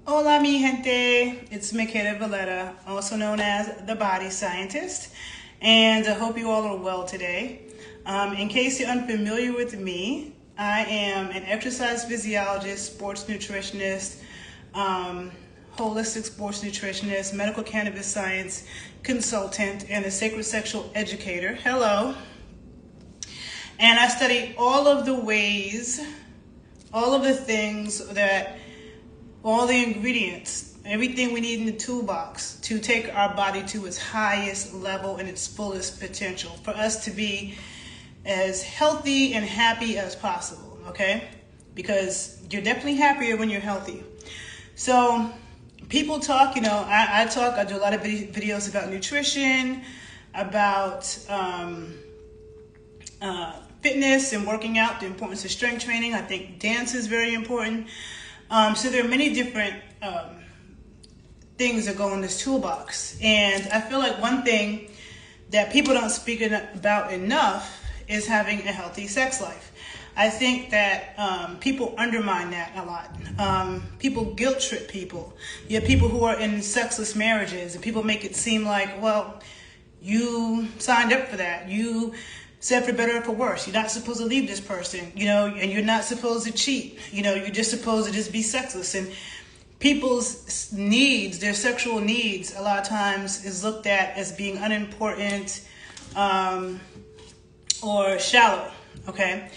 Hola mi gente, it's Michaela Valletta, also known as the Body Scientist, and I hope you all are well today. In case you're unfamiliar with me, I am an exercise physiologist, sports nutritionist, holistic sports nutritionist, medical cannabis science consultant, and a sacred sexual educator. Hello. And I study all of the ways, all of the things that, all the ingredients, everything we need in the toolbox to take our body to its highest level and its fullest potential for us to be as healthy and happy as possible, okay? Because you're definitely happier when you're healthy. So people talk, I talk, I do a lot of videos about nutrition, about fitness and working out, the importance of strength training. I think dance is very important. So there are many different things that go in this toolbox. And I feel like one thing that people don't speak about enough is having a healthy sex life. I think that people undermine that a lot. People guilt trip people. You have people who are in sexless marriages, and people make it seem like, well, you signed up for that. You said for better or for worse. You're not supposed to leave this person, and you're not supposed to cheat. You're just supposed to just be sexless. And people's needs, their sexual needs, a lot of times is looked at as being unimportant or shallow, okay?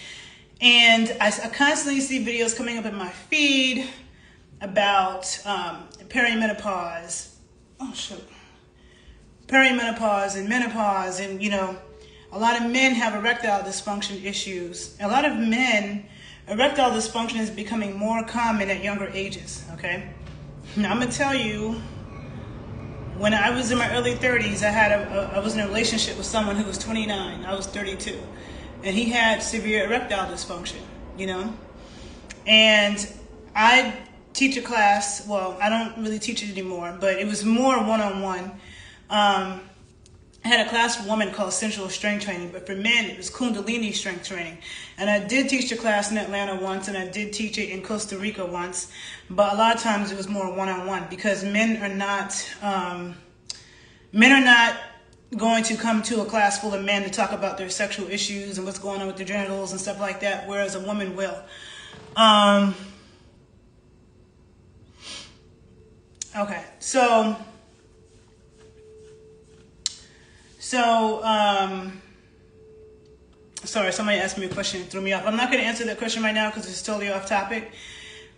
And I constantly see videos coming up in my feed about perimenopause. Oh, shoot. Perimenopause and menopause, and, a lot of men have erectile dysfunction issues. A lot of men, erectile dysfunction is becoming more common at younger ages, okay? Now, I'm going to tell you, when I was in my early 30s, I was in a relationship with someone who was 29. I was 32. And he had severe erectile dysfunction, And I teach a class, well, I don't really teach it anymore, but it was more one-on-one. I had a class for women called Sensual Strength Training, but for men, it was Kundalini Strength Training. And I did teach a class in Atlanta once, and I did teach it in Costa Rica once, but a lot of times it was more one-on-one because men are not going to come to a class full of men to talk about their sexual issues and what's going on with their genitals and stuff like that, whereas a woman will. Okay, so sorry, somebody asked me a question and threw me off. I'm not going to answer that question right now because it's totally off topic,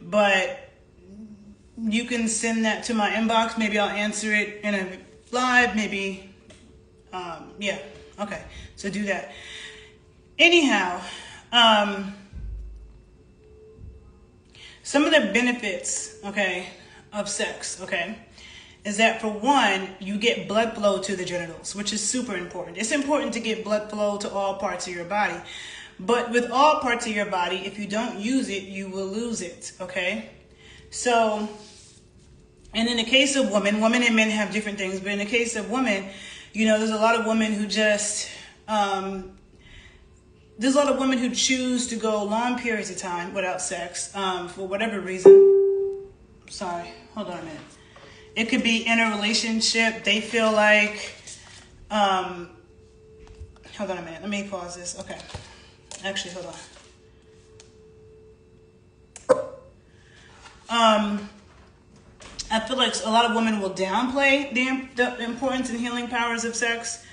but you can send that to my inbox. Maybe I'll answer it in a live, maybe. Yeah, okay, so do that. Anyhow, some of the benefits, okay, of sex, okay, is that for one, you get blood flow to the genitals, which is super important. It's important to get blood flow to all parts of your body. But with all parts of your body, if you don't use it, you will lose it, okay? So, and in the case of women and men have different things, but in the case of women, there's a lot of women who just, there's a lot of women who choose to go long periods of time without sex for whatever reason. Sorry, hold on a minute. It could be in a relationship. They feel like, hold on a minute. Let me pause this. Okay. Actually, hold on. I feel like a lot of women will downplay the importance and healing powers of sex.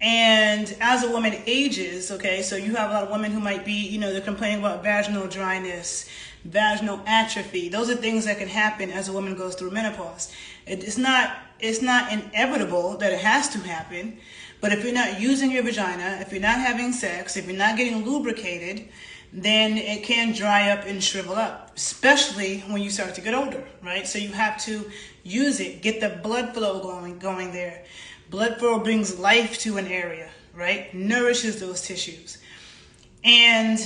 And as a woman ages, okay, so you have a lot of women who might be, they're complaining about vaginal dryness, vaginal atrophy. Those are things that can happen as a woman goes through menopause. It's not inevitable that it has to happen, but if you're not using your vagina, if you're not having sex, if you're not getting lubricated, then it can dry up and shrivel up, especially when you start to get older, right? So you have to use it, get the blood flow going there. Blood flow brings life to an area, right? Nourishes those tissues. And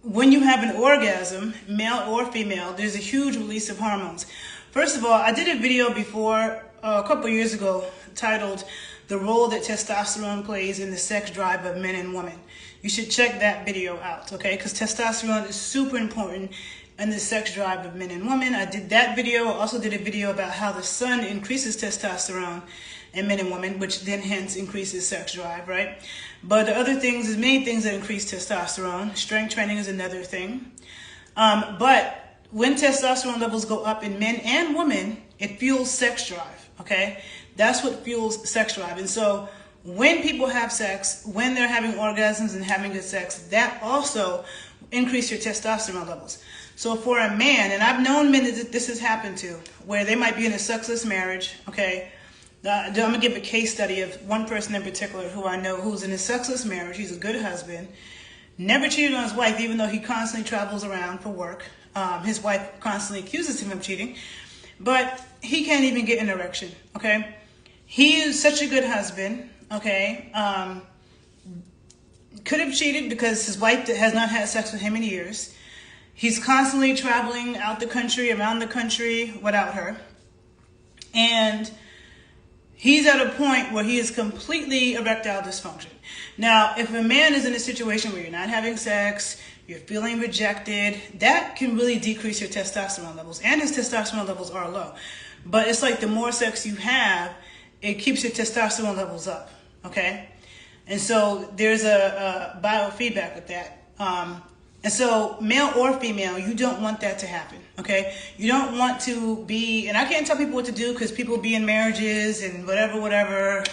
when you have an orgasm, male or female, there's a huge release of hormones. First of all, I did a video before, a couple years ago, titled The Role That Testosterone Plays in the Sex Drive of Men and Women. you should check that video out, okay? Because testosterone is super important in the sex drive of men and women. I did that video. I also did a video about how the sun increases testosterone in men and women, which then hence increases sex drive, right? But the other things is many things that increase testosterone. Strength training is another thing. But when testosterone levels go up in men and women, it fuels sex drive, okay? That's what fuels sex drive. And so when people have sex, when they're having orgasms and having good sex, that also increases your testosterone levels. So for a man, and I've known men that this has happened to, where they might be in a sexless marriage, okay? I'm going to give a case study of one person in particular who I know who's in a sexless marriage. He's a good husband, never cheated on his wife, even though he constantly travels around for work. His wife constantly accuses him of cheating, but he can't even get an erection, okay? He is such a good husband, okay? Could have cheated because his wife has not had sex with him in years. He's constantly traveling out the country, around the country without her. And he's at a point where he is completely erectile dysfunction. Now, if a man is in a situation where you're not having sex, you're feeling rejected, that can really decrease your testosterone levels. And his testosterone levels are low. But it's like the more sex you have, it keeps your testosterone levels up, okay? And so there's a biofeedback with that. And so male or female, you don't want that to happen, okay? You don't want to be, and I can't tell people what to do because people be in marriages and whatever,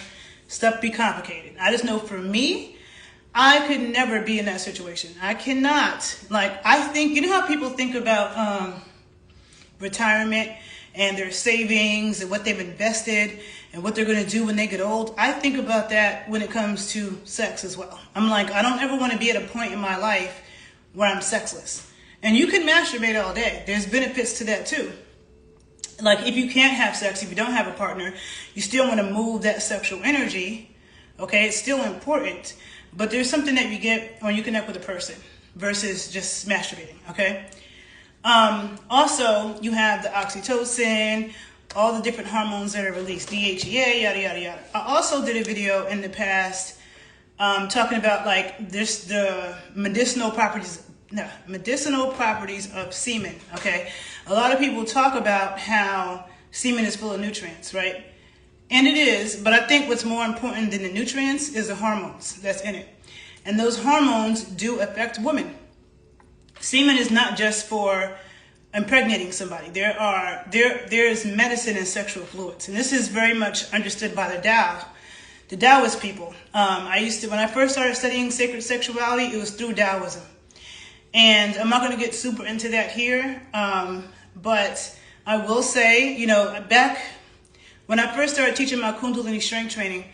stuff be complicated. I just know for me, I could never be in that situation. I cannot. Like, I think, you know how people think about retirement and their savings and what they've invested and what they're going to do when they get old? I think about that when it comes to sex as well. I'm like, I don't ever want to be at a point in my life where I'm sexless. And you can masturbate all day. There's benefits to that too. Like, if you can't have sex, if you don't have a partner, you still want to move that sexual energy, okay? It's still important. But there's something that you get when you connect with a person versus just masturbating, okay? Also, you have the oxytocin, all the different hormones that are released, DHEA, yada, yada, yada. I also did a video in the past talking about like the medicinal properties of semen, okay? A lot of people talk about how semen is full of nutrients, right? And it is, but I think what's more important than the nutrients is the hormones that's in it. And those hormones do affect women. Semen is not just for impregnating somebody. There's medicine in sexual fluids. And this is very much understood by the Taoist people. When I first started studying sacred sexuality, it was through Taoism. And I'm not going to get super into that here. But I will say, you know, back when I first started teaching my Kundalini strength training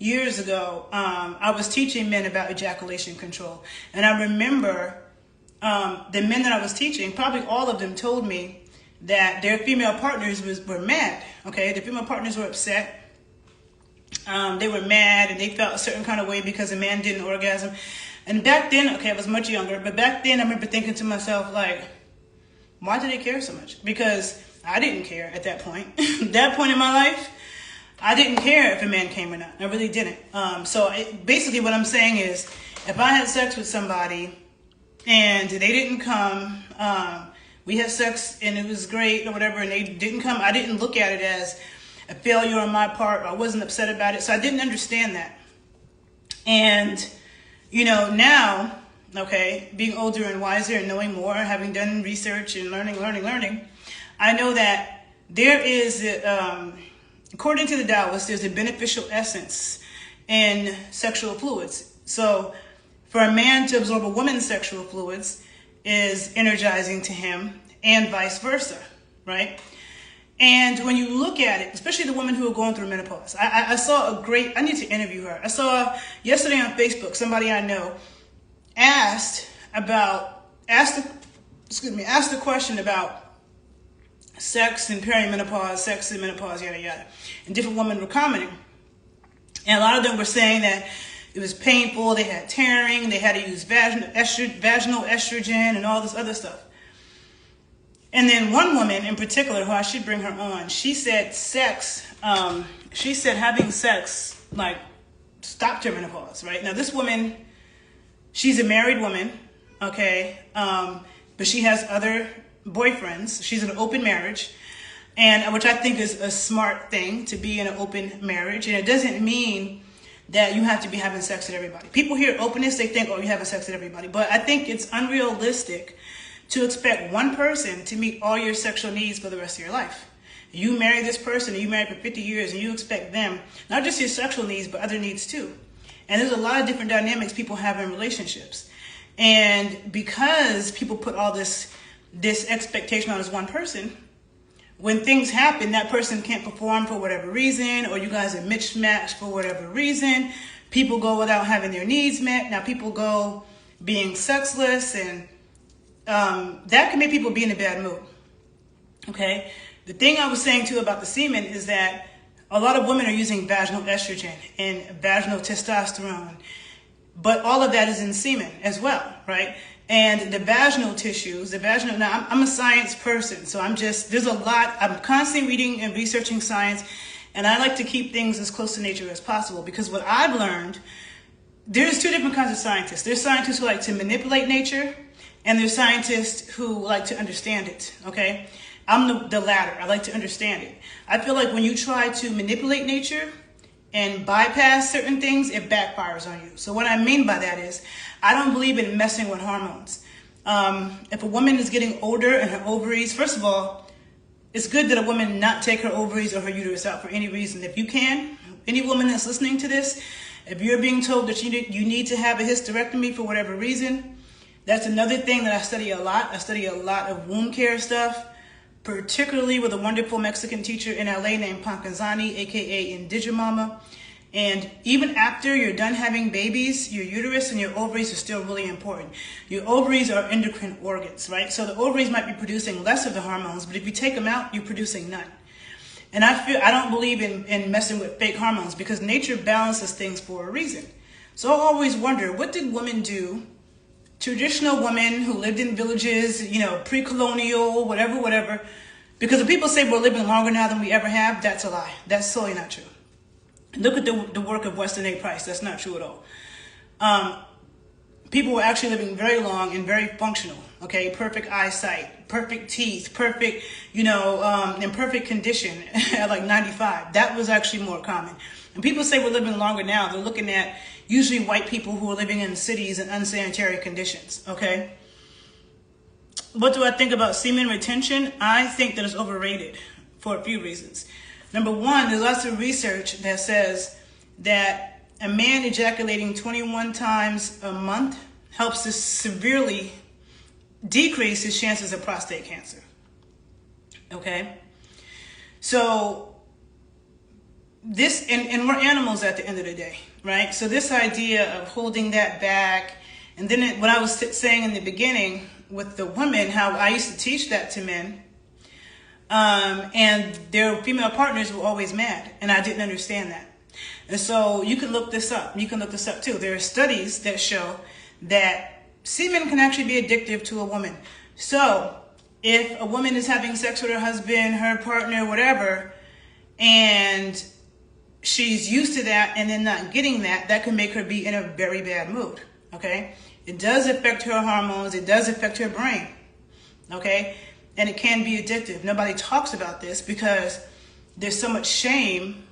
years ago, I was teaching men about ejaculation control. And I remember the men that I was teaching, probably all of them told me that their female partners were mad, okay? The female partners were upset. They were mad and they felt a certain kind of way because a man didn't orgasm. And back then, okay, I was much younger, but back then I remember thinking to myself, like, why did they care so much? Because I didn't care at that point. That point in my life, I didn't care if a man came or not. I really didn't. Basically what I'm saying is, if I had sex with somebody and they didn't come, we had sex and it was great or whatever, and they didn't come, I didn't look at it as a failure on my part. I wasn't upset about it. So I didn't understand that. And, you know, now, okay, being older and wiser and knowing more, having done research and learning, I know that there is, according to the Taoists, there's a beneficial essence in sexual fluids. So for a man to absorb a woman's sexual fluids is energizing to him and vice versa, right? And when you look at it, especially the women who are going through menopause, I saw I need to interview her. I saw yesterday on Facebook, somebody I know asked the question about sex and perimenopause, sex and menopause, yada, yada. And different women were commenting. And a lot of them were saying that it was painful, they had tearing, they had to use vaginal estrogen and all this other stuff. And then one woman in particular, who I should bring her on, she said having sex, like, stopped her menopause, right? Now this woman she's a married woman, okay, but she has other boyfriends. She's in an open marriage, and which I think is a smart thing to be in an open marriage. And it doesn't mean that you have to be having sex with everybody. People hear openness, they think, oh, you're having sex with everybody. But I think it's unrealistic to expect one person to meet all your sexual needs for the rest of your life. You marry this person, and you married for 50 years, and you expect them, not just your sexual needs, but other needs too. And there's a lot of different dynamics people have in relationships. And because people put all this expectation on this one person, when things happen, that person can't perform for whatever reason, or you guys are mismatched for whatever reason. People go without having their needs met. Now people go being sexless, and that can make people be in a bad mood. Okay? The thing I was saying too about the semen is that a lot of women are using vaginal estrogen and vaginal testosterone, but all of that is in semen as well, right? And the vaginal tissues, now I'm a science person, so there's a lot, I'm constantly reading and researching science, and I like to keep things as close to nature as possible, because what I've learned, there's two different kinds of scientists. There's scientists who like to manipulate nature, and there's scientists who like to understand it, okay? I'm the latter. I like to understand it. I feel like when you try to manipulate nature and bypass certain things, it backfires on you. So what I mean by that is, I don't believe in messing with hormones. If a woman is getting older and her ovaries, first of all, it's good that a woman not take her ovaries or her uterus out for any reason. If you can, any woman that's listening to this, if you're being told that you need to have a hysterectomy for whatever reason, that's another thing that I study a lot. I study a lot of wound care stuff, particularly with a wonderful Mexican teacher in LA named Pancanzani, aka Indigimama. And even after you're done having babies, your uterus and your ovaries are still really important. Your ovaries are endocrine organs, right? So the ovaries might be producing less of the hormones, but if you take them out, you're producing none. And I don't believe in messing with fake hormones, because nature balances things for a reason. So I always wonder, what did women do? Traditional women who lived in villages, pre-colonial, whatever. Because when people say we're living longer now than we ever have, that's a lie. That's totally not true. Look at the work of Weston A. Price. That's not true at all. People were actually living very long and very functional. Okay, perfect eyesight, perfect teeth, perfect, in perfect condition at like 95. That was actually more common. And people say we're living longer now. They're looking at usually white people who are living in cities in unsanitary conditions, okay? What do I think about semen retention? I think that it's overrated for a few reasons. Number one, there's lots of research that says that a man ejaculating 21 times a month helps to severely decrease his chances of prostate cancer, okay? So this, and we're animals at the end of the day, right? So this idea of holding that back, and then what I was saying in the beginning with the women, how I used to teach that to men, and their female partners were always mad, and I didn't understand that. And so you can look this up. You can look this up too. There are studies that show that semen can actually be addictive to a woman. So if a woman is having sex with her husband, her partner, whatever, and she's used to that and then not getting that, that can make her be in a very bad mood, okay? It does affect her hormones. It does affect her brain, okay? And it can be addictive. Nobody talks about this because there's so much shame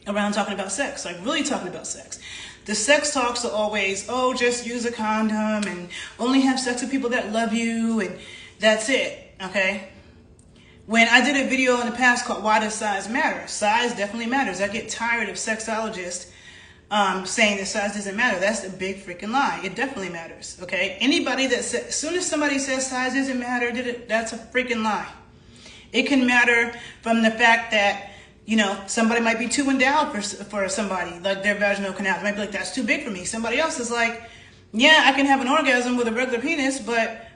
around talking about sex, like really talking about sex. The sex talks are always, oh, just use a condom and only have sex with people that love you, and that's it, okay? When I did a video in the past called Why Does Size Matter? Size definitely matters. I get tired of sexologists saying that size doesn't matter. That's a big freaking lie. It definitely matters, okay? Anybody that says, as soon as somebody says size doesn't matter, that's a freaking lie. It can matter from the fact that, somebody might be too endowed for somebody, like their vaginal canal. They might be like, that's too big for me. Somebody else is like, yeah, I can have an orgasm with a regular penis, but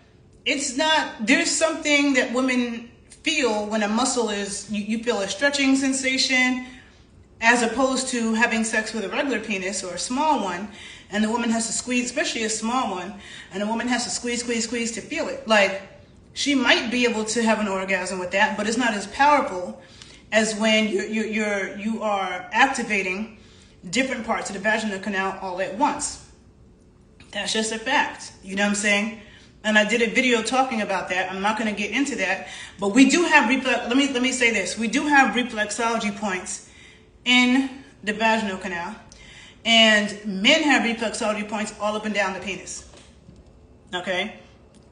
it's not, there's something that women feel when a muscle is, you feel a stretching sensation, as opposed to having sex with a regular penis or a small one, and the woman has to squeeze, especially a small one, and the woman has to squeeze to feel it. Like, she might be able to have an orgasm with that, but it's not as powerful as when you are activating different parts of the vaginal canal all at once. That's just a fact. You know what I'm saying? And I did a video talking about that. I'm not going to get into that. But we do have let me say this. We do have reflexology points in the vaginal canal. And men have reflexology points all up and down the penis. Okay?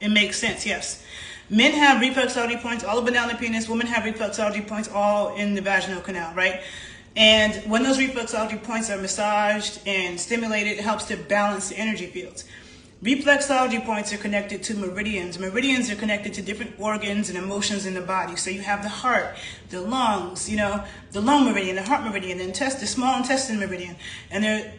It makes sense, yes. Men have reflexology points all up and down the penis. Women have reflexology points all in the vaginal canal, right? And when those reflexology points are massaged and stimulated, it helps to balance the energy fields. Reflexology points are connected to meridians. Meridians are connected to different organs and emotions in the body. So you have the heart, the lungs, the lung meridian, the heart meridian, the small intestine meridian, and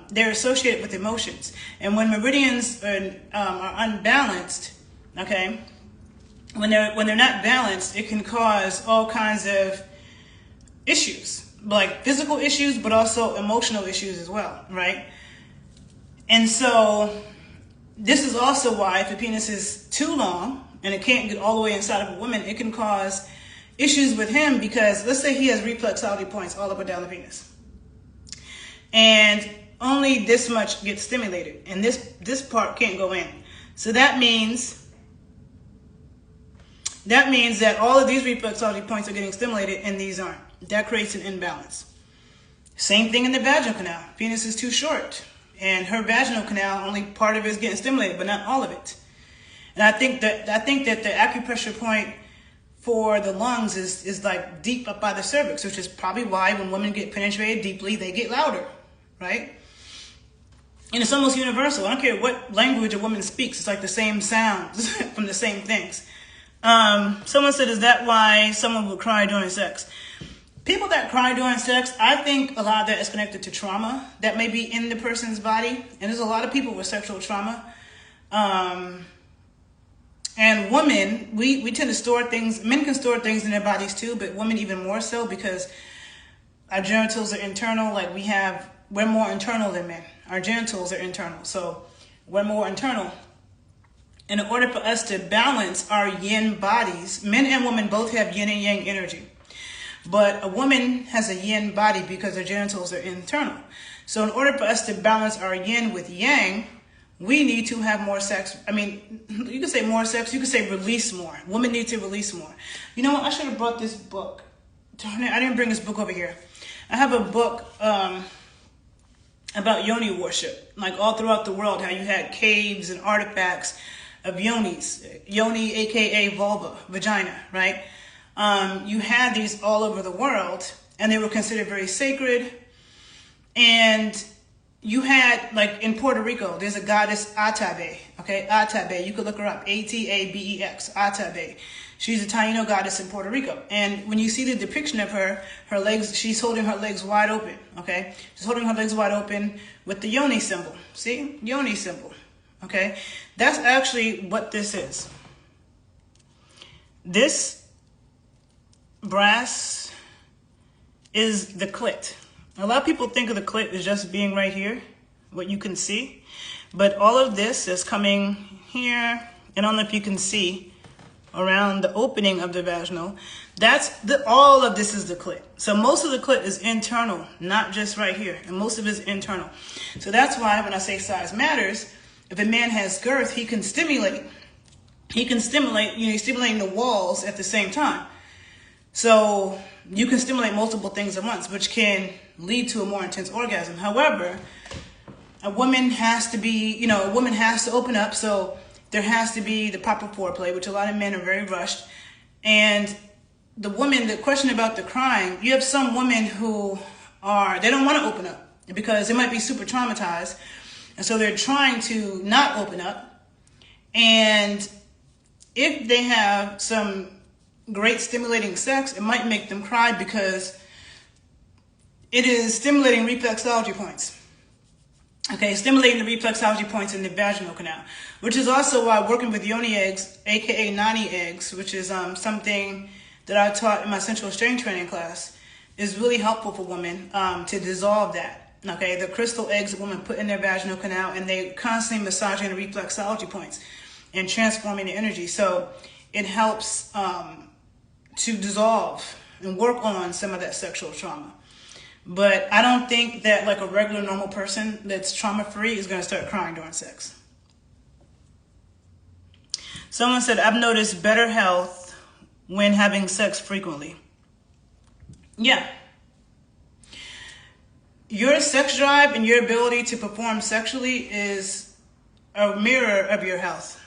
they're associated with emotions. And when meridians are unbalanced, okay, when they're not balanced, it can cause all kinds of issues, like physical issues, but also emotional issues as well, right? And so this is also why if a penis is too long and it can't get all the way inside of a woman, it can cause issues with him because let's say he has reflexology points all up and down the penis. And only this much gets stimulated and this part can't go in. So that means that all of these reflexology points are getting stimulated and these aren't. That creates an imbalance. Same thing in the vaginal canal. Penis is too short. And her vaginal canal, only part of it is getting stimulated, but not all of it. And I think that the acupressure point for the lungs is like deep up by the cervix, which is probably why when women get penetrated deeply, they get louder, right? And it's almost universal. I don't care what language a woman speaks. It's like the same sounds from the same things. Someone said, is that why someone would cry during sex? People that cry during sex, I think a lot of that is connected to trauma that may be in the person's body. And there's a lot of people with sexual trauma. And women, we tend to store things. Men can store things in their bodies too, but women even more so because our genitals are internal. Like we're more internal than men. Our genitals are internal. So we're more internal. And in order for us to balance our yin bodies, men and women both have yin and yang energy. But a woman has a yin body because her genitals are internal. So in order for us to balance our yin with yang, we need to have more sex. I mean, you can say more sex. You can say release more. Women need to release more. You know what? I should have brought this book. Darn it, I didn't bring this book over here. I have a book about yoni worship. Like all throughout the world, how you had caves and artifacts of yonis. Yoni, a.k.a. vulva, vagina, right? You had these all over the world, and they were considered very sacred. And you had, like in Puerto Rico, there's a goddess Atabe, okay? Atabe, you could look her up, A-T-A-B-E-X, Atabe. She's a Taino goddess in Puerto Rico. And when you see the depiction of her legs, she's holding her legs wide open, okay? She's holding her legs wide open with the yoni symbol. See? Yoni symbol, okay? That's actually what this is. This brass is the clit. A lot of people think of the clit as just being right here, what you can see. But all of this is coming here, and I don't know if you can see around the opening of the vaginal. All of this is the clit. So most of the clit is internal, not just right here. And most of it is internal. So that's why when I say size matters, if a man has girth, he can stimulate. He's stimulating the walls at the same time. So you can stimulate multiple things at once, which can lead to a more intense orgasm. However, a woman has to open up. So there has to be the proper foreplay, which a lot of men are very rushed. And the question about the crying, you have some women who they don't want to open up because they might be super traumatized. And so they're trying to not open up. And if they have some great stimulating sex, it might make them cry because it is stimulating reflexology points. Okay, stimulating the reflexology points in the vaginal canal, which is also why working with yoni eggs, aka nani eggs, which is something that I taught in my sensual strain training class, is really helpful for women to dissolve that. Okay, the crystal eggs that women put in their vaginal canal, and they constantly massaging the reflexology points and transforming the energy. So it helps to dissolve and work on some of that sexual trauma. But I don't think that like a regular normal person that's trauma-free is going to start crying during sex. Someone said, I've noticed better health when having sex frequently. Yeah. Your sex drive and your ability to perform sexually is a mirror of your health.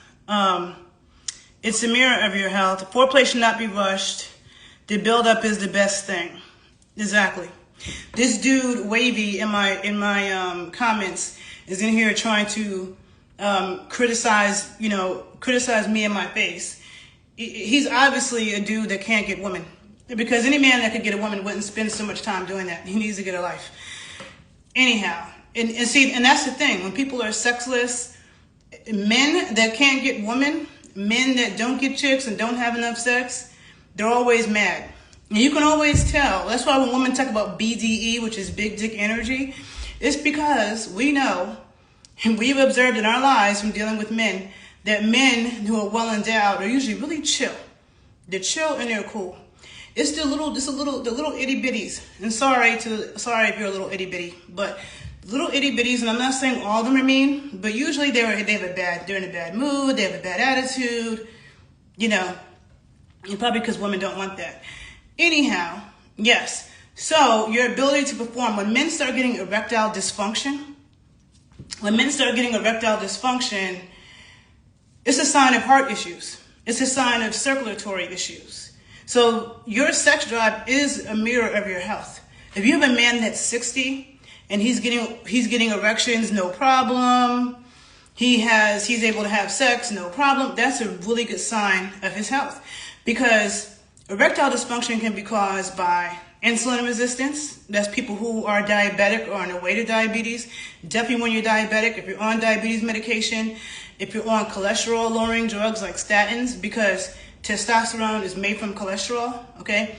It's a mirror of your health. Foreplay should not be rushed. The build-up is the best thing. Exactly. This dude, Wavy, in my comments, is in here trying to criticize me in my face. He's obviously a dude that can't get women. Because any man that could get a woman wouldn't spend so much time doing that. He needs to get a life. Anyhow, and that's the thing. When people are sexless, men that can't get women, men that don't get chicks and don't have enough sex, they're always mad. And you can always tell. That's why when women talk about BDE, which is big dick energy, it's because we know, and we've observed in our lives from dealing with men, that men who are well endowed are usually really chill. They're chill and they're cool. It's the little itty bitties. And sorry if you're a little itty bitty, but little itty bitties, and I'm not saying all of them are mean, but usually they're in a bad mood, they have a bad attitude, and probably because women don't want that. Anyhow, yes. So your ability to perform, when men start getting erectile dysfunction, it's a sign of heart issues. It's a sign of circulatory issues. So your sex drive is a mirror of your health. If you have a man that's 60 and he's getting erections, no problem. He's able to have sex, no problem. That's a really good sign of his health, because erectile dysfunction can be caused by insulin resistance. That's people who are diabetic or on their way to diabetes. Definitely when you're diabetic, if you're on diabetes medication, if you're on cholesterol lowering drugs like statins, because testosterone is made from cholesterol, okay?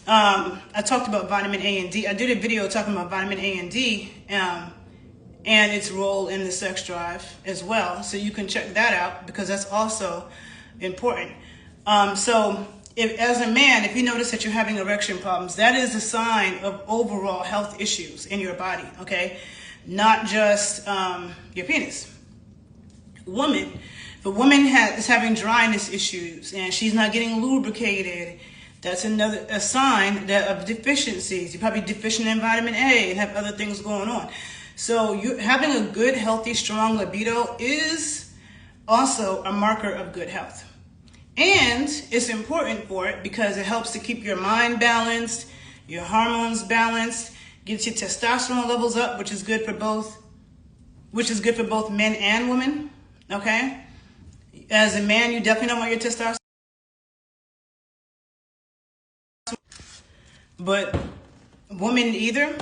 I talked about vitamin A and D. I did a video talking about vitamin A and D and its role in the sex drive as well. So you can check that out, because that's also important. So as a man, if you notice that you're having erection problems, that is a sign of overall health issues in your body, okay? Not just your penis. If a woman is having dryness issues and she's not getting lubricated, that's a sign of deficiencies. You're probably deficient in vitamin A and have other things going on. So having a good, healthy, strong libido is also a marker of good health. And it's important for it because it helps to keep your mind balanced, your hormones balanced, gets your testosterone levels up, which is good for both men and women, okay? As a man, you definitely don't want your testosterone, but women either,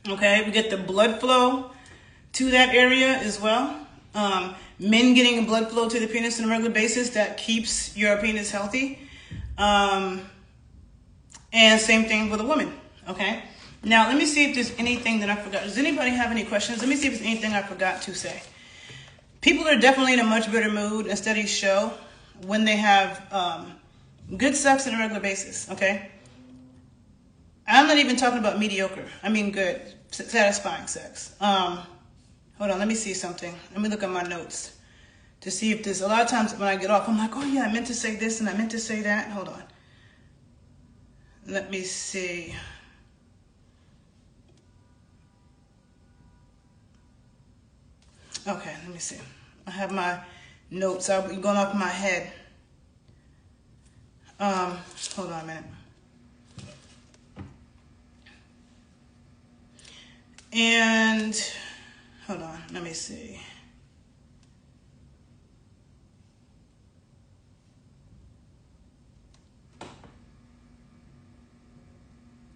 okay? We get the blood flow to that area as well. Men getting blood flow to the penis on a regular basis, that keeps your penis healthy. And same thing with a woman, okay? Now, let me see if there's anything that I forgot. Does anybody have any questions? Let me see if there's anything I forgot to say. People are definitely in a much better mood, and studies show, when they have good sex on a regular basis, okay? I'm not even talking about mediocre. I mean good, satisfying sex. Hold on, let me see something. Let me look at my notes to see if there's, a lot of times when I get off, I'm like, oh yeah, I meant to say this and I meant to say that. Hold on. Let me see. Okay, let me see. I have my notes. I'll be going off my head. Hold on a minute. And hold on, let me see.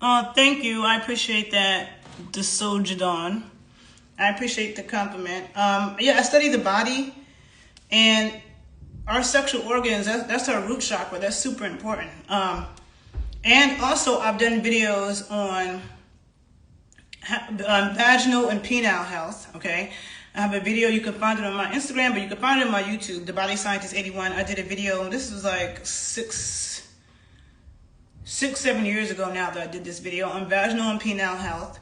Oh, thank you. I appreciate that, DeSojadon. I appreciate the compliment. Yeah, I study the body and our sexual organs. That's our root chakra. That's super important. And also, I've done videos on vaginal and penile health, okay? I have a video, you can find it on my Instagram, but you can find it on my YouTube, The Body Scientist 81. I did a video, this was like six 6-7 years ago now that I did this video on vaginal and penile health.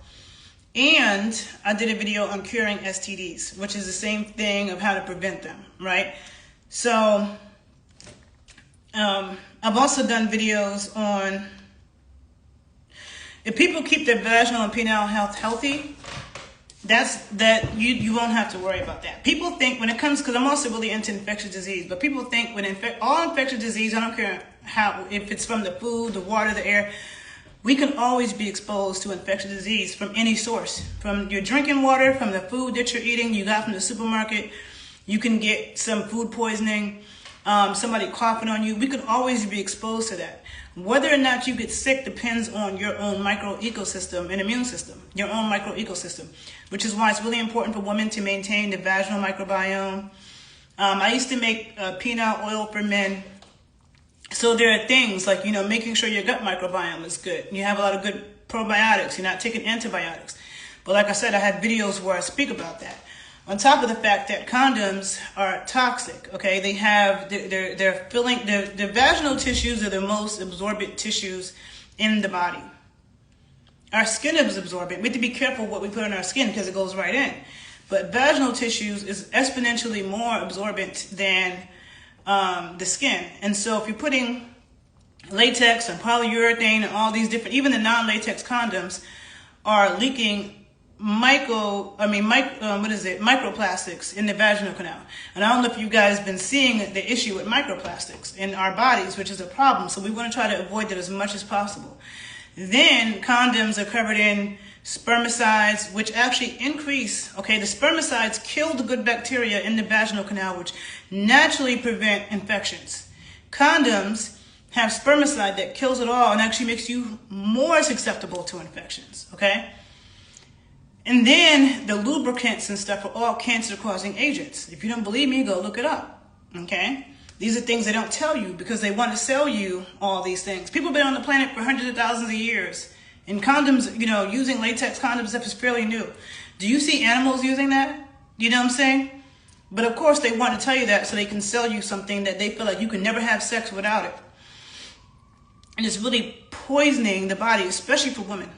And I did a video on curing STDs, which is the same thing of how to prevent them, right? So I've also done videos on if people keep their vaginal and penile health healthy, you won't have to worry about that. People think when it comes, because I'm also really into infectious disease, but people think when all infectious disease, I don't care if it's from the food, the water, the air, we can always be exposed to infectious disease from any source. From your drinking water, from the food that you're eating, you got from the supermarket, you can get some food poisoning, somebody coughing on you. We can always be exposed to that. Whether or not you get sick depends on your own micro-ecosystem and immune system, your own micro-ecosystem, which is why it's really important for women to maintain the vaginal microbiome. I used to make peanut oil for men. So there are things like, making sure your gut microbiome is good. You have a lot of good probiotics. You're not taking antibiotics. But like I said, I had videos where I speak about that. On top of the fact that condoms are toxic, okay? They have, they're filling, the vaginal tissues are the most absorbent tissues in the body. Our skin is absorbent. We have to be careful what we put on our skin because it goes right in. But vaginal tissues is exponentially more absorbent than the skin. And so if you're putting latex and polyurethane and all these different, even the non-latex condoms are leaking microplastics in the vaginal canal. And I don't know if you guys have been seeing the issue with microplastics in our bodies, which is a problem. So we want to try to avoid that as much as possible. Then condoms are covered in spermicides, which actually increase, the spermicides kill the good bacteria in the vaginal canal, which naturally prevent infections. Condoms have spermicide that kills it all and actually makes you more susceptible to infections, okay? And then the lubricants and stuff are all cancer-causing agents. If you don't believe me, go look it up, okay? These are things they don't tell you because they want to sell you all these things. People have been on the planet for hundreds of thousands of years. And condoms, using latex condoms stuff is fairly new. Do you see animals using that? You know what I'm saying? But of course they want to tell you that so they can sell you something that they feel like you can never have sex without it. And it's really poisoning the body, especially for women.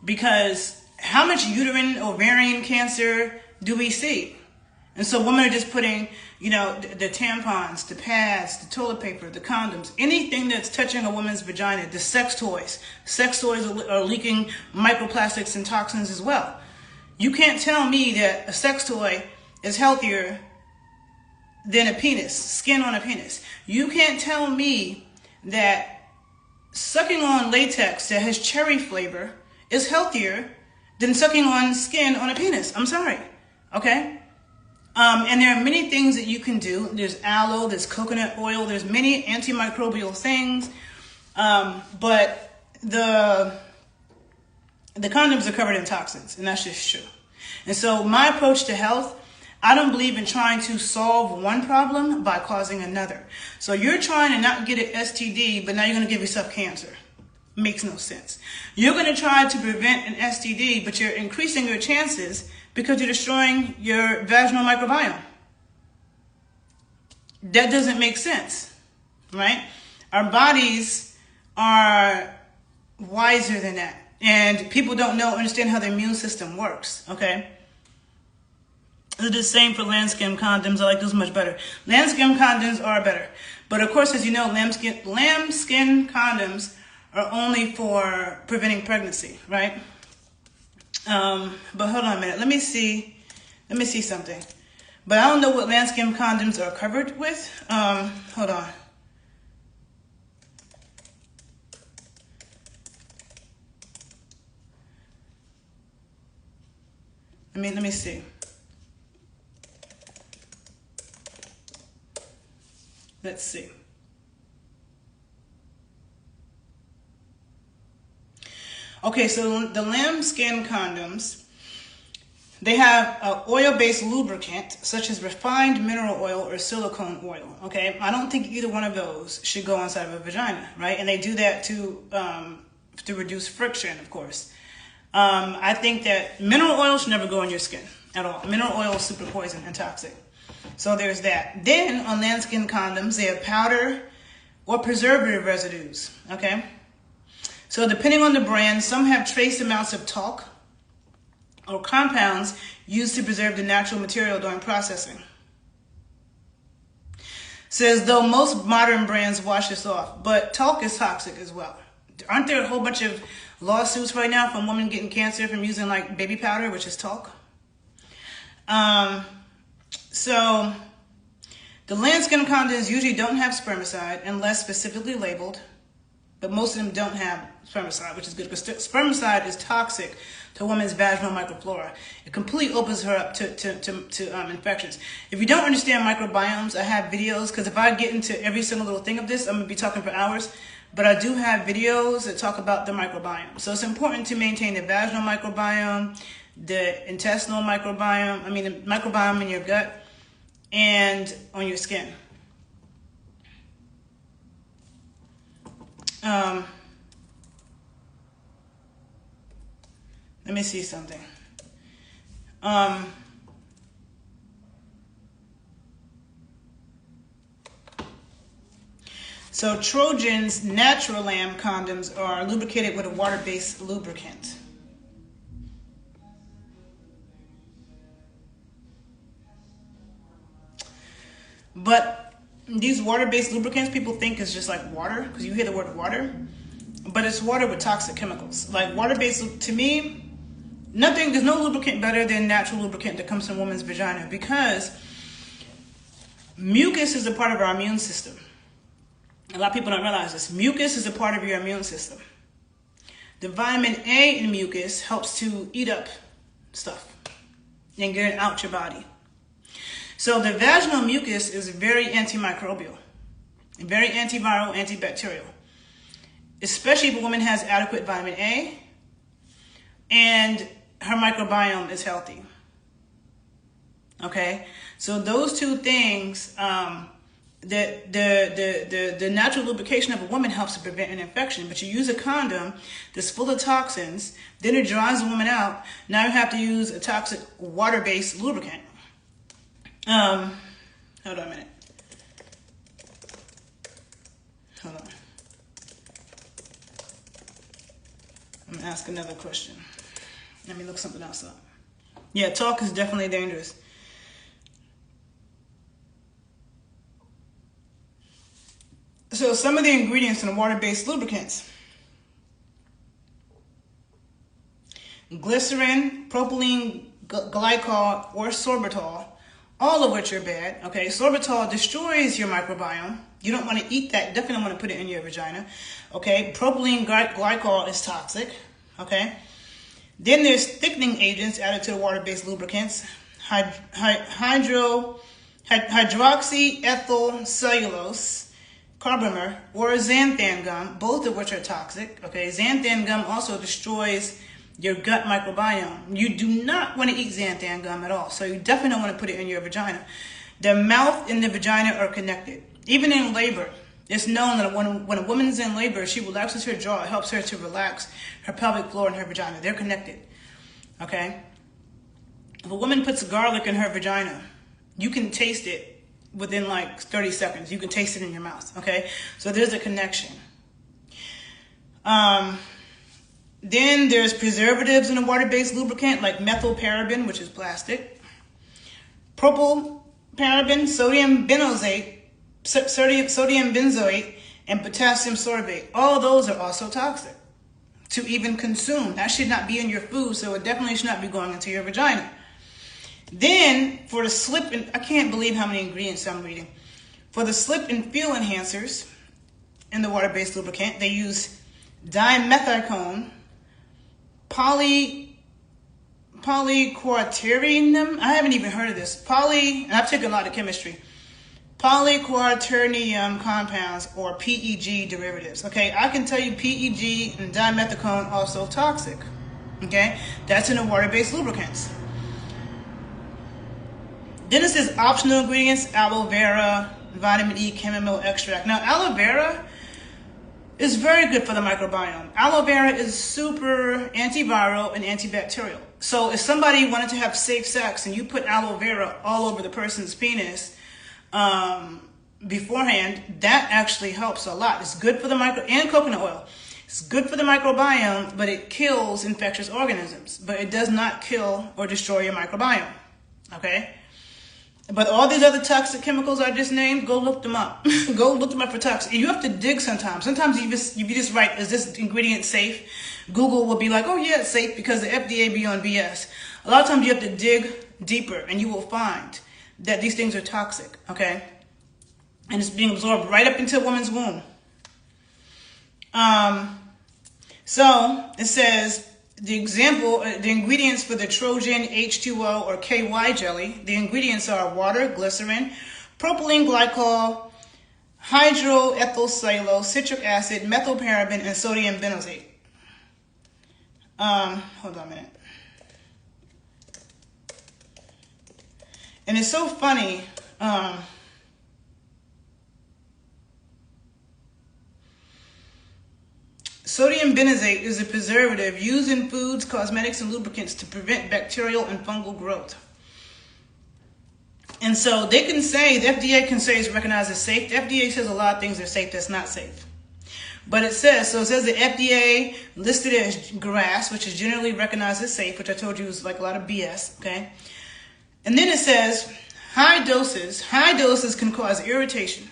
Because how much uterine, ovarian cancer do we see? And so women are just putting, the tampons, the pads, the toilet paper, the condoms, anything that's touching a woman's vagina, the sex toys. Sex toys are leaking microplastics and toxins as well. You can't tell me that a sex toy is healthier than a penis, skin on a penis. You can't tell me that sucking on latex that has cherry flavor is healthier than sucking on skin on a penis. I'm sorry, okay? And there are many things that you can do. There's aloe, there's coconut oil, there's many antimicrobial things. But the condoms are covered in toxins, and that's just true. And so my approach to health, I don't believe in trying to solve one problem by causing another. So you're trying to not get an STD, but now you're going to give yourself cancer. Makes no sense. You're going to try to prevent an STD, but you're increasing your chances because you're destroying your vaginal microbiome. That doesn't make sense, right? Our bodies are wiser than that. And people don't understand how the immune system works, okay? It's the same for lambskin condoms. I like those much better. Lambskin condoms are better. But of course, as you know, lambskin condoms are only for preventing pregnancy, right? But hold on a minute. Let me see something. But I don't know what lambskin condoms are covered with. Hold on. Let me see. Let's see. Okay, so the lambskin condoms, they have an oil-based lubricant, such as refined mineral oil or silicone oil, okay? I don't think either one of those should go inside of a vagina, right? And they do that to reduce friction, of course. I think that mineral oil should never go in your skin at all. Mineral oil is super poison and toxic. So there's that. Then on lambskin condoms, they have powder or preservative residues, okay? So depending on the brand, some have trace amounts of talc or compounds used to preserve the natural material during processing. Says though most modern brands wash this off, but talc is toxic as well. Aren't there a whole bunch of lawsuits right now from women getting cancer from using like baby powder, which is talc? So the Landskin condoms usually don't have spermicide unless specifically labeled, but most of them don't have spermicide, which is good because spermicide is toxic to a woman's vaginal microflora. It completely opens her up to infections. If you don't understand microbiomes, I have videos, because if I get into every single little thing of this, I'm going to be talking for hours. But I do have videos that talk about the microbiome. So it's important to maintain the vaginal microbiome, the intestinal microbiome, the microbiome in your gut and on your skin. Let me see something. So Trojan's Natural Lamb condoms are lubricated with a water-based lubricant. But these water-based lubricants, people think is just like water, because you hear the word water, but it's water with toxic chemicals. Like water-based, to me, there's no lubricant better than natural lubricant that comes from a woman's vagina, because mucus is a part of our immune system. A lot of people don't realize this. Mucus is a part of your immune system. The vitamin A in mucus helps to eat up stuff and get it out your body. So the vaginal mucus is very antimicrobial, very antiviral, antibacterial, especially if a woman has adequate vitamin A and her microbiome is healthy. Okay, so those two things, the natural lubrication of a woman helps to prevent an infection, but you use a condom that's full of toxins, then it dries the woman out. Now you have to use a toxic water-based lubricant. Hold on a minute. Hold on. I'm gonna ask another question. Let me look something else up. Yeah, talc is definitely dangerous. So some of the ingredients in water-based lubricants: glycerin, propylene glycol, or sorbitol, all of which are bad. Okay, sorbitol destroys your microbiome. You don't want to eat that. Definitely don't want to put it in your vagina. Okay, propylene glycol is toxic. Okay, then there's thickening agents added to the water-based lubricants: hydroxyethyl cellulose, carbomer, or xanthan gum, both of which are toxic. Okay, xanthan gum also destroys your gut microbiome. You do not want to eat xanthan gum at all, so you definitely don't want to put it in your vagina. The mouth and the vagina are connected. Even in labor, it's known that when a woman's in labor, she relaxes her jaw. It helps her to relax her pelvic floor and her vagina. They're connected. Okay? If a woman puts garlic in her vagina, you can taste it within like 30 seconds. You can taste it in your mouth. Okay? So there's a connection. Then there's preservatives in a water-based lubricant like methylparaben, which is plastic, propylparaben, sodium benzoate, and potassium sorbate. All of those are also toxic to even consume. That should not be in your food, so it definitely should not be going into your vagina. Then for the slip, and I can't believe how many ingredients I'm reading. For the slip and feel enhancers in the water-based lubricant, they use dimethicone, polyquaternium. I haven't even heard of this. And I've taken a lot of chemistry. Polyquaternium compounds, or PEG derivatives. Okay, I can tell you PEG and dimethicone also toxic. Okay, that's in the water-based lubricants. Then it says optional ingredients: aloe vera, vitamin E, chamomile extract. Now, aloe vera is very good for the microbiome. Aloe vera is super antiviral and antibacterial. So if somebody wanted to have safe sex and you put aloe vera all over the person's penis beforehand, that actually helps a lot. It's good for the and coconut oil. It's good for the microbiome, but it kills infectious organisms. But it does not kill or destroy your microbiome. Okay? But all these other toxic chemicals I just named, go look them up. Go look them up for toxic. You have to dig sometimes. Sometimes if you just write, is this ingredient safe? Google will be like, oh yeah, it's safe because the FDA be on BS. A lot of times you have to dig deeper and you will find that these things are toxic, okay? And it's being absorbed right up into a woman's womb. So it says, the ingredients for the Trojan H2O or KY jelly, the ingredients are water, glycerin, propylene glycol, hydroethyl cellulose, citric acid, methylparaben, and sodium benzoate. Hold on a minute. And it's so funny. Sodium benzoate is a preservative used in foods, cosmetics, and lubricants to prevent bacterial and fungal growth. And so they can say, the FDA can say it's recognized as safe. The FDA says a lot of things are safe that's not safe. But it says the FDA listed it as grass, which is generally recognized as safe, which I told you is like a lot of BS, okay? And then it says high doses can cause irritation,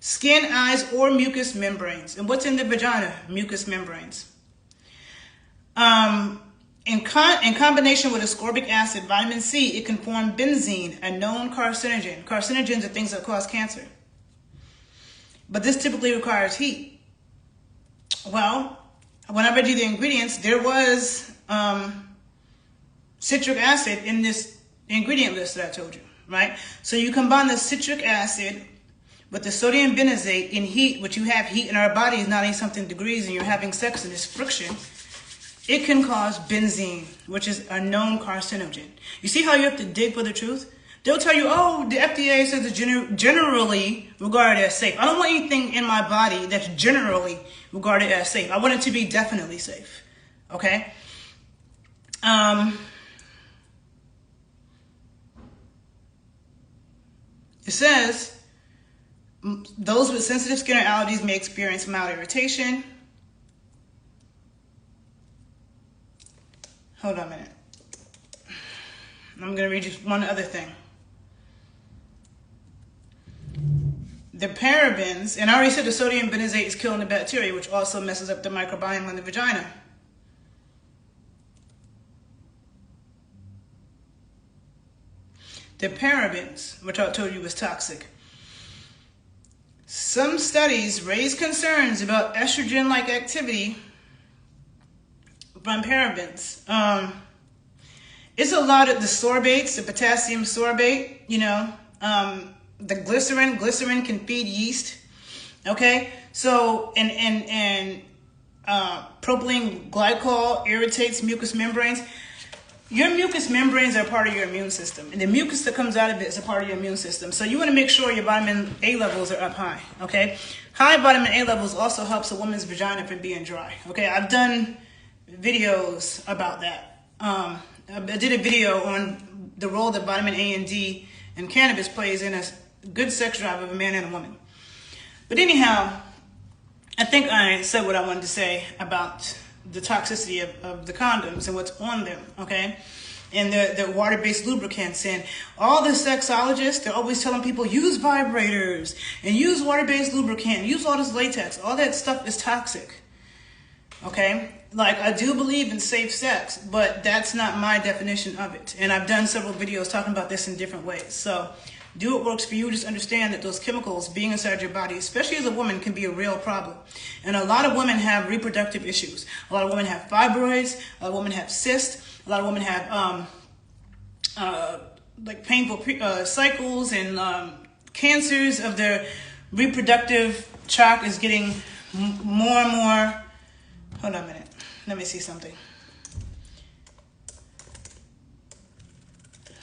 skin, eyes, or mucous membranes. And what's in the vagina? Mucous membranes. In combination with ascorbic acid, vitamin C, it can form benzene, a known carcinogen. Carcinogens are things that cause cancer. But this typically requires heat. Well, when I read you the ingredients, there was citric acid in this ingredient list that I told you, right? So you combine the citric acid with the sodium benzoate in heat, which you have heat in our body is 90-something degrees and you're having sex and there's friction, it can cause benzene, which is a known carcinogen. You see how you have to dig for the truth? They'll tell you, oh, the FDA says it's generally regarded as safe. I don't want anything in my body that's generally regarded as safe. I want it to be definitely safe, okay? It says, those with sensitive skin or allergies may experience mild irritation. Hold on a minute. I'm going to read you one other thing. The parabens, and I already said the sodium benzoate is killing the bacteria, which also messes up the microbiome in the vagina. The parabens, which I told you was toxic. Some studies raise concerns about estrogen-like activity from parabens. It's a lot of the sorbates, the potassium sorbate, you know, the glycerin can feed yeast. Okay, so and propylene glycol irritates mucous membranes. Your mucous membranes are part of your immune system, and the mucus that comes out of it is a part of your immune system. So you want to make sure your vitamin A levels are up high. Okay, high vitamin A levels also helps a woman's vagina from being dry. Okay, I've done videos about that. I did a video on the role that vitamin A and D and cannabis plays in a good sex drive of a man and a woman. But anyhow, I think I said what I wanted to say about the toxicity of the condoms and what's on them, okay? And the water-based lubricants, and all the sexologists, they're always telling people, use vibrators and use water-based lubricant, use all this latex. All that stuff is toxic, okay? Like, I do believe in safe sex, but that's not my definition of it. And I've done several videos talking about this in different ways. So do what works for you. Just understand that those chemicals being inside your body, especially as a woman, can be a real problem. And a lot of women have reproductive issues. A lot of women have fibroids. A lot of women have cysts. A lot of women have like painful cycles, and cancers of their reproductive tract is getting more and more. Hold on a minute. Let me see something.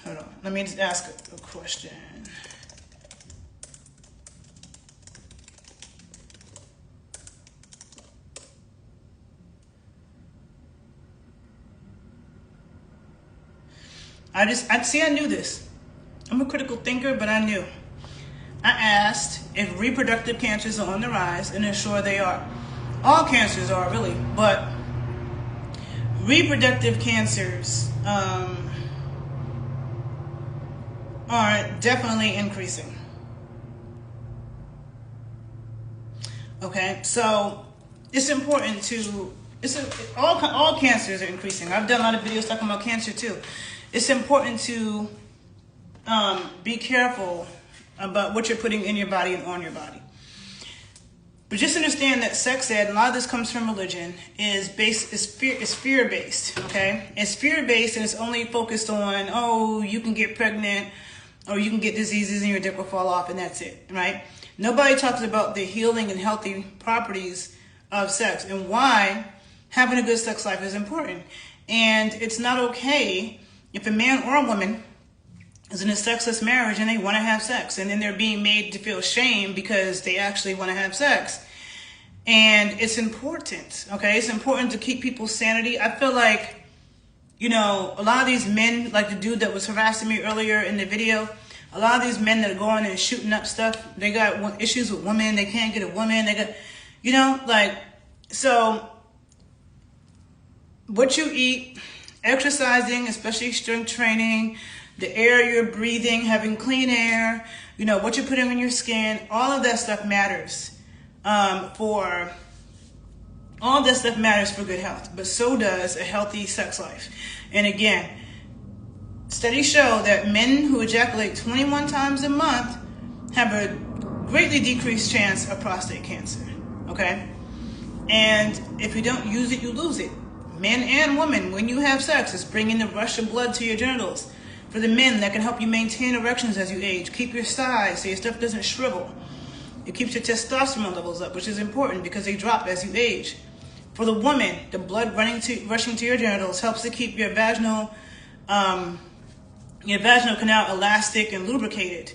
Hold on. Let me just ask a question. I knew this. I'm a critical thinker, but I knew. I asked if reproductive cancers are on the rise, and they're sure they are. all cancers are really, but reproductive cancers are definitely increasing. Okay, so it's important to, all cancers are increasing. I've done a lot of videos talking about cancer too. It's important to be careful about what you're putting in your body and on your body. But just understand that sex ed, a lot of this comes from religion, is fear-based, okay? It's fear-based, and it's only focused on, oh, you can get pregnant, or you can get diseases and your dick will fall off, and that's it, right? Nobody talks about the healing and healthy properties of sex and why having a good sex life is important. And it's not okay if a man or a woman is in a sexless marriage and they want to have sex, and then they're being made to feel shame because they actually want to have sex. And it's important, okay? It's important to keep people's sanity. I feel like, you know, a lot of these men, like the dude that was harassing me earlier in the video, a lot of these men that are going and shooting up stuff, they got issues with women, they can't get a woman, they got, you know, like, so what you eat, exercising, especially strength training, the air you're breathing, having clean air, you know, what you're putting on your skin, all of that stuff matters for good health, but so does a healthy sex life. And again, studies show that men who ejaculate 21 times a month have a greatly decreased chance of prostate cancer, okay? And if you don't use it, you lose it. Men and women, when you have sex, it's bringing the rush of blood to your genitals. For the men, that can help you maintain erections as you age, keep your size so your stuff doesn't shrivel. It keeps your testosterone levels up, which is important because they drop as you age. For the woman, the blood rushing to your genitals helps to keep your vaginal canal elastic and lubricated,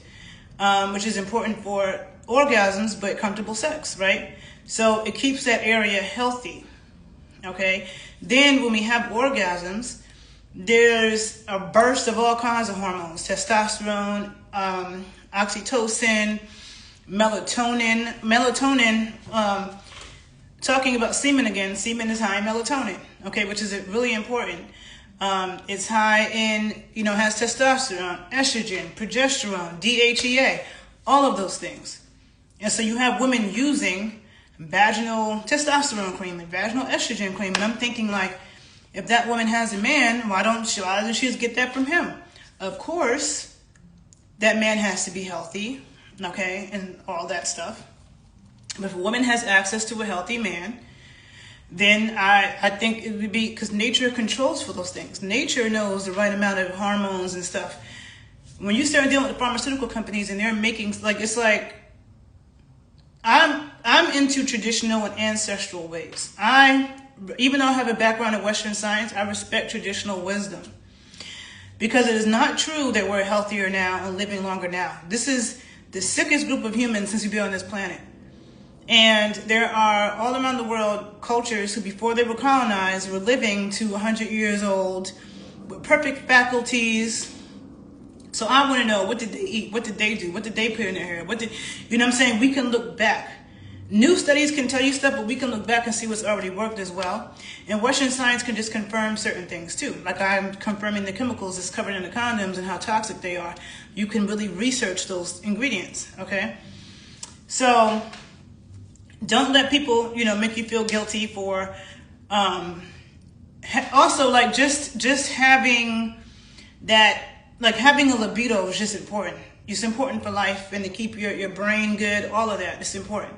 which is important for orgasms but comfortable sex, right? So it keeps that area healthy, okay? Then when we have orgasms, there's a burst of all kinds of hormones: testosterone, oxytocin, melatonin. Talking about semen again, semen is high in melatonin, okay, which is really important. It's high in, you know, has testosterone, estrogen, progesterone, DHEA, all of those things. And so you have women using vaginal testosterone cream and vaginal estrogen cream, and I'm thinking, like, if that woman has a man, why doesn't she just get that from him? Of course, that man has to be healthy, okay, and all that stuff. But if a woman has access to a healthy man, then I think it would be, because nature controls for those things. Nature knows the right amount of hormones and stuff. When you start dealing with the pharmaceutical companies and they're making, like, it's like, I'm into traditional and ancestral ways. Even though I have a background in Western science, I respect traditional wisdom, because it is not true that we're healthier now and living longer now. This is the sickest group of humans since we've been on this planet. And there are all around the world cultures who, before they were colonized, were living to 100 years old with perfect faculties. So I want to know, what did they eat? What did they do? What did they put in their hair? You know what I'm saying? We can look back. New studies can tell you stuff, but we can look back and see what's already worked as well. And Western science can just confirm certain things too. Like I'm confirming the chemicals that's covered in the condoms and how toxic they are. You can really research those ingredients, okay? So don't let people, you know, make you feel guilty for, also, like, just having that, like, having a libido is just important. It's important for life and to keep your brain good, all of that. It's important.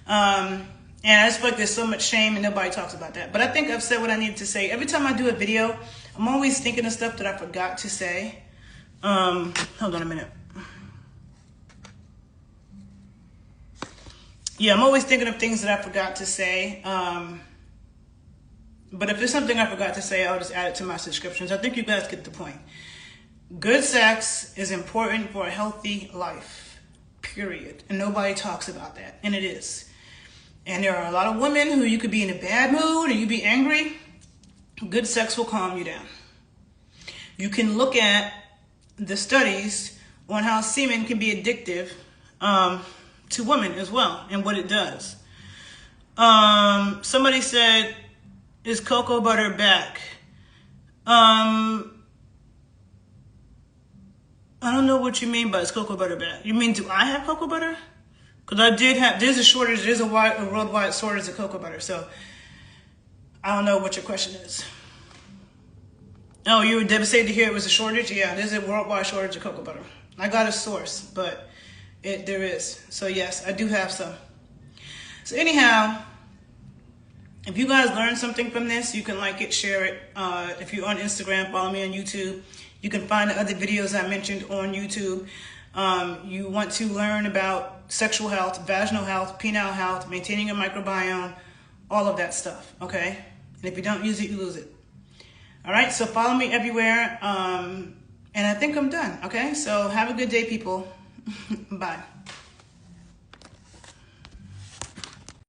And I just feel like there's so much shame and nobody talks about that. But I think I've said what I needed to say. Every time I do a video, I'm always thinking of stuff that I forgot to say. Hold on a minute. Yeah, I'm always thinking of things that I forgot to say. But if there's something I forgot to say, I'll just add it to my subscriptions. I think you guys get the point. Good sex is important for a healthy life, period. And nobody talks about that, and it is. And there are a lot of women who you could be in a bad mood and you be angry. Good sex will calm you down. You can look at the studies on how semen can be addictive to women as well, and what it does. Somebody said, is cocoa butter back? I don't know what you mean by is cocoa butter back. You mean, do I have cocoa butter? Because I did have, there's a shortage, there's a worldwide shortage of cocoa butter. So I don't know what your question is. Oh, you were devastated to hear it was a shortage? Yeah, there's a worldwide shortage of cocoa butter. I got a source, but there is. So yes, I do have some. So anyhow, if you guys learned something from this, you can like it, share it. If you're on Instagram, follow me on YouTube. You can find the other videos I mentioned on YouTube. You want to learn about sexual health, vaginal health, penile health, maintaining your microbiome, all of that stuff, okay? And if you don't use it, you lose it. All right, so follow me everywhere. And I think I'm done, okay? So have a good day, people. Bye.